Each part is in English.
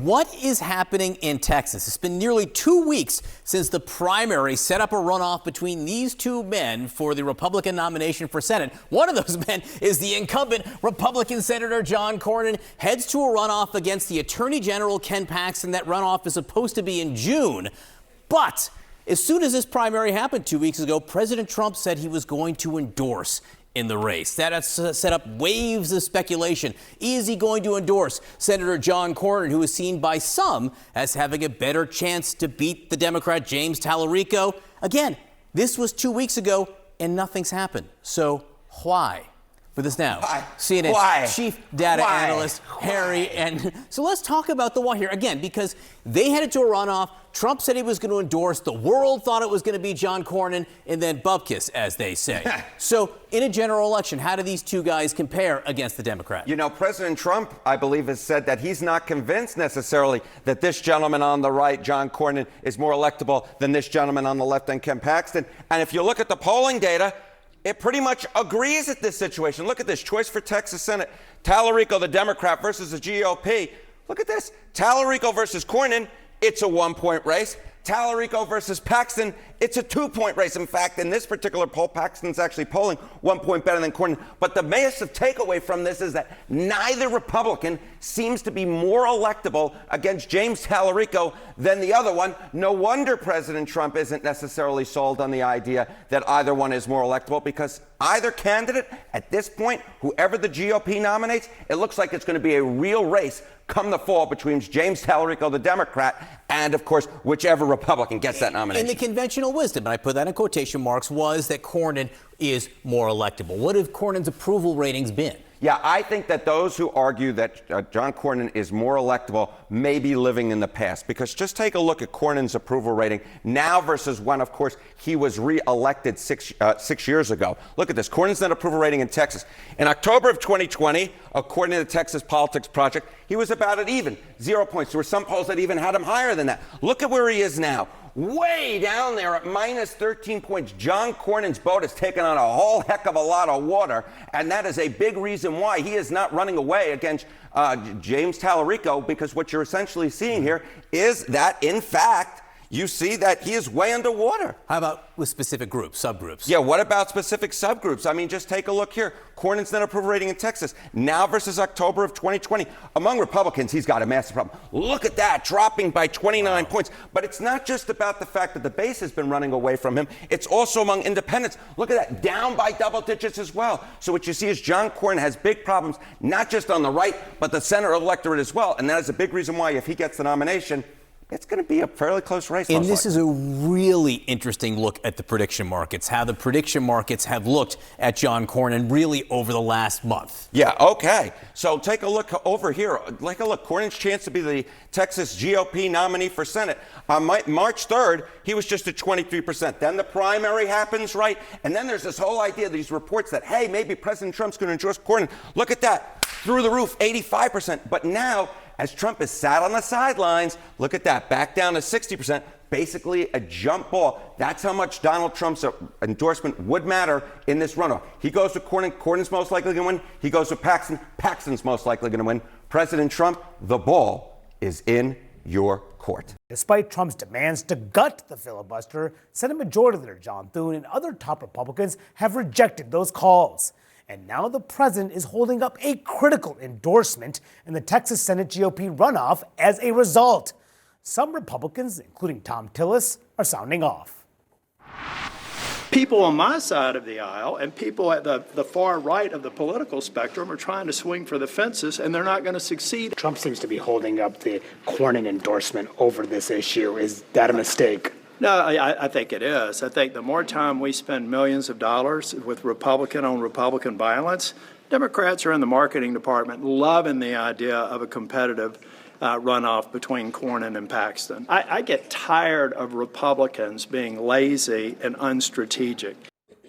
What is happening in Texas? It's been nearly 2 weeks since the primary set up a runoff between these two men for the Republican nomination for Senate. One of those men is the incumbent Republican Senator John Cornyn, heads to a runoff against the Attorney General Ken Paxton. That runoff is supposed to be in June. But as soon as this primary happened 2 weeks ago, President Trump said he was going to endorse in the race. That has set up waves of speculation. Is he going to endorse Senator John Cornyn, who is seen by some as having a better chance to beat the Democrat James Tallarico? Again, this was 2 weeks ago and nothing's happened. So why? For this now, CNN chief data analyst Harry Enten. So let's talk about the why here again, because they headed to a runoff. Trump said he was going to endorse. The world thought it was going to be John Cornyn, and then bupkis, as they say. So in a general election, how do these two guys compare against the Democrat? You know, President Trump, I believe, has said that he's not convinced necessarily that this gentleman on the right, John Cornyn, is more electable than this gentleman on the left, Ken Paxton. And if you look at the polling data, it pretty much agrees at this situation. Look at this choice for Texas Senate. Tallarico, the Democrat, versus the GOP. Look at this. Tallarico versus Cornyn, it's a 1-point race. Tallarico versus Paxton, it's a 2-point race. In fact, in this particular poll, Paxton's actually polling 1 point better than Cornyn. But the massive takeaway from this is that neither Republican seems to be more electable against James Tallarico than the other one. No wonder President Trump isn't necessarily sold on the idea that either one is more electable, because either candidate, at this point, whoever the GOP nominates, it looks like it's going to be a real race come the fall between James Tallarico, the Democrat, and, of course, whichever Republican gets that nomination. And the conventional wisdom, and I put that in quotation marks, was that Cornyn is more electable. What have Cornyn's approval ratings been? Yeah, I think that those who argue that John Cornyn is more electable may be living in the past, because just take a look at Cornyn's approval rating now versus when, of course, he was re-elected six years ago. Look at this. Cornyn's net approval rating in Texas. In October of 2020, according to the Texas Politics Project, he was about at even, 0 points. There were some polls that even had him higher than that. Look at where he is now. Way down there at minus 13 points. John Cornyn's boat has taken on a whole heck of a lot of water, and that is a big reason why he is not running away against James Tallarico, because what you're essentially seeing here is that, in fact, you see that he is way underwater. How about with specific groups, subgroups? Yeah, what about specific subgroups? I mean, just take a look here. Cornyn's net approval rating in Texas, now versus October of 2020. Among Republicans, he's got a massive problem. Look at that, dropping by 29 points. But it's not just about the fact that the base has been running away from him. It's also among independents. Look at that, down by double digits as well. So what you see is John Cornyn has big problems, not just on the right, but the center electorate as well. And that is a big reason why, if he gets the nomination, it's going to be a fairly close race. And this is a really interesting look at the prediction markets, how the prediction markets have looked at John Cornyn really over the last month. Yeah, okay. So take a look over here. Take a look. Cornyn's chance to be the Texas GOP nominee for Senate. On March 3rd, he was just at 23%. Then the primary happens, right? And then there's this whole idea, these reports that, hey, maybe President Trump's going to endorse Cornyn. Look at that. Through the roof, 85%. But now, as Trump is sat on the sidelines, look at that, back down to 60%, basically a jump ball. That's how much Donald Trump's endorsement would matter in this runoff. He goes to Cornyn, Cornyn's most likely going to win. He goes to Paxton, Paxton's most likely going to win. President Trump, the ball is in your court. Despite Trump's demands to gut the filibuster, Senate Majority Leader John Thune and other top Republicans have rejected those calls. And now the president is holding up a critical endorsement in the Texas Senate GOP runoff as a result. Some Republicans, including Tom Tillis, are sounding off. People on my side of the aisle and people at the far right of the political spectrum are trying to swing for the fences, and they're not going to succeed. Trump seems to be holding up the Cornyn endorsement over this issue. Is that a mistake? No, I think it is. I think the more time we spend millions of dollars with Republican on Republican violence, Democrats are in the marketing department loving the idea of a competitive runoff between Cornyn and Paxton. I get tired of Republicans being lazy and unstrategic.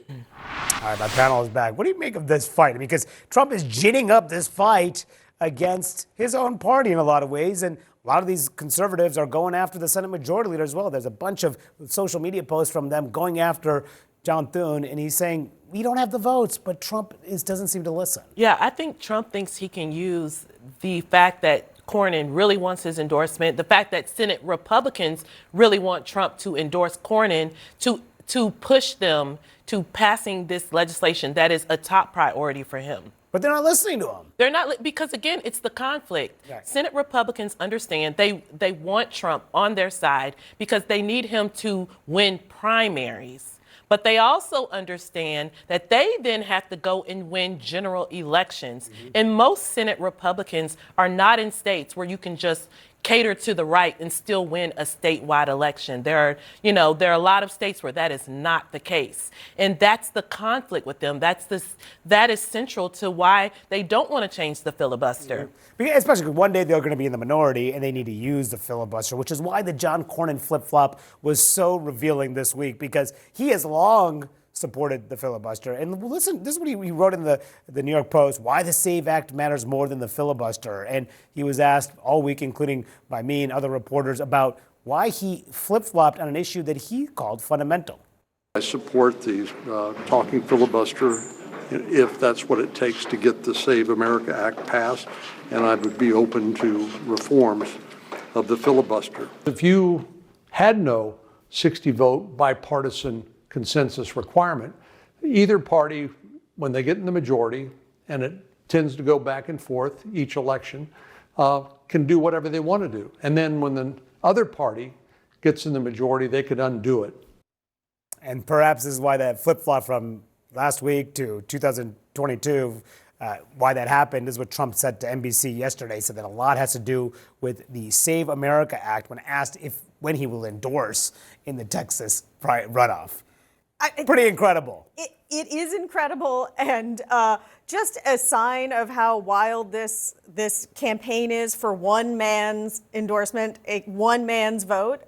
All right, my panel is back. What do you make of this fight? Because Trump is ginning up this fight against his own party in a lot of ways, and a lot of these conservatives are going after the Senate Majority Leader as well. There's a bunch of social media posts from them going after John Thune, and he's saying, we don't have the votes, but Trump doesn't seem to listen. Yeah, I think Trump thinks he can use the fact that Cornyn really wants his endorsement, the fact that Senate Republicans really want Trump to endorse Cornyn to push them to passing this legislation that is a top priority for him. But they're not listening to him. They're not, because again, it's the conflict. Right. Senate Republicans understand they want Trump on their side because they need him to win primaries. But they also understand that they then have to go and win general elections. Mm-hmm. And most Senate Republicans are not in states where you can just cater to the right and still win a statewide election. There are a lot of states where that is not the case. And that's the conflict with them. That is central to why they don't want to change the filibuster. Mm-hmm. Especially because one day they're going to be in the minority and they need to use the filibuster, which is why the John Cornyn flip-flop was so revealing this week, because he has long supported the filibuster. And listen, this is what he wrote in the New York Post, why the SAVE Act matters more than the filibuster. And he was asked all week, including by me and other reporters, about why he flip-flopped on an issue that he called fundamental. I support the talking filibuster if that's what it takes to get the Save America Act passed, and I would be open to reforms of the filibuster. If you had no 60-vote bipartisan consensus requirement, either party, when they get in the majority, and it tends to go back and forth each election, can do whatever they want to do. And then when the other party gets in the majority, they could undo it. And perhaps this is why that flip-flop from last week to 2022, why that happened is what Trump said to NBC yesterday, said that a lot has to do with the Save America Act when asked when he will endorse in the Texas runoff. Pretty incredible. It is incredible, and just a sign of how wild this campaign is for one man's endorsement, one man's vote.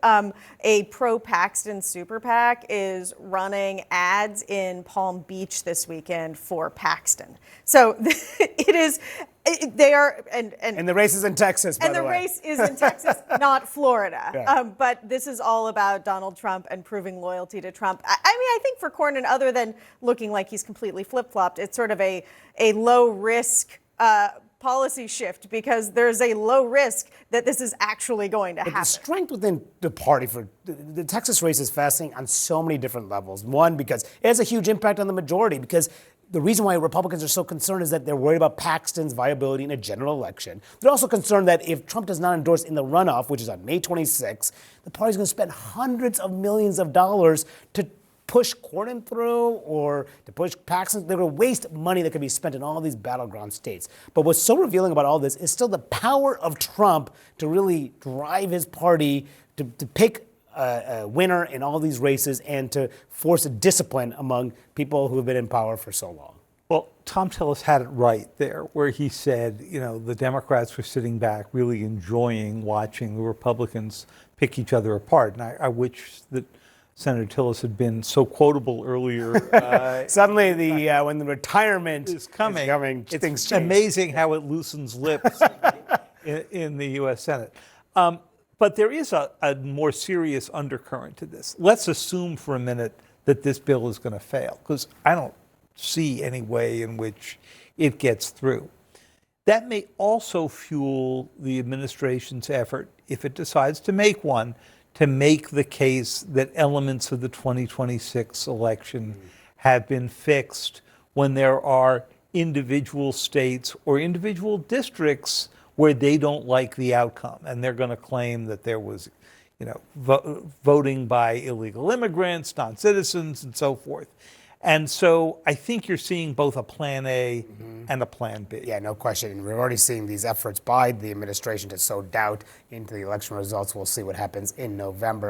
A pro-Paxton super PAC is running ads in Palm Beach this weekend for Paxton. So it is. They are, and the race is in Texas, by the way. And the race is in Texas, not Florida. Yeah. But this is all about Donald Trump and proving loyalty to Trump. I mean, I think for Cornyn, other than looking like he's completely flip-flopped, it's sort of a low-risk policy shift, because there's a low risk that this is actually going to happen. The strength within the party for the Texas race is fascinating on so many different levels. One, because it has a huge impact on the majority, because the reason why Republicans are so concerned is that they're worried about Paxton's viability in a general election. They're also concerned that if Trump does not endorse in the runoff, which is on May 26th, the party's going to spend hundreds of millions of dollars to push Cornyn through or to push Paxton. They're going to waste money that could be spent in all these battleground states. But what's so revealing about all this is still the power of Trump to really drive his party to pick a winner in all these races and to force a discipline among people who have been in power for so long. Well, Tom Tillis had it right there, where he said, the Democrats were sitting back really enjoying watching the Republicans pick each other apart. And I wish that Senator Tillis had been so quotable earlier. Suddenly, when the retirement is coming, it's amazing how it loosens lips in the U.S. Senate. But there is a more serious undercurrent to this. Let's assume for a minute that this bill is going to fail, because I don't see any way in which it gets through. That may also fuel the administration's effort, if it decides to make one, to make the case that elements of the 2026 election have been fixed when there are individual states or individual districts where they don't like the outcome, and they're going to claim that there was, voting by illegal immigrants, non-citizens, and so forth. And so I think you're seeing both a plan A and a plan B. Yeah, no question. And we're already seeing these efforts by the administration to sow doubt into the election results. We'll see what happens in November.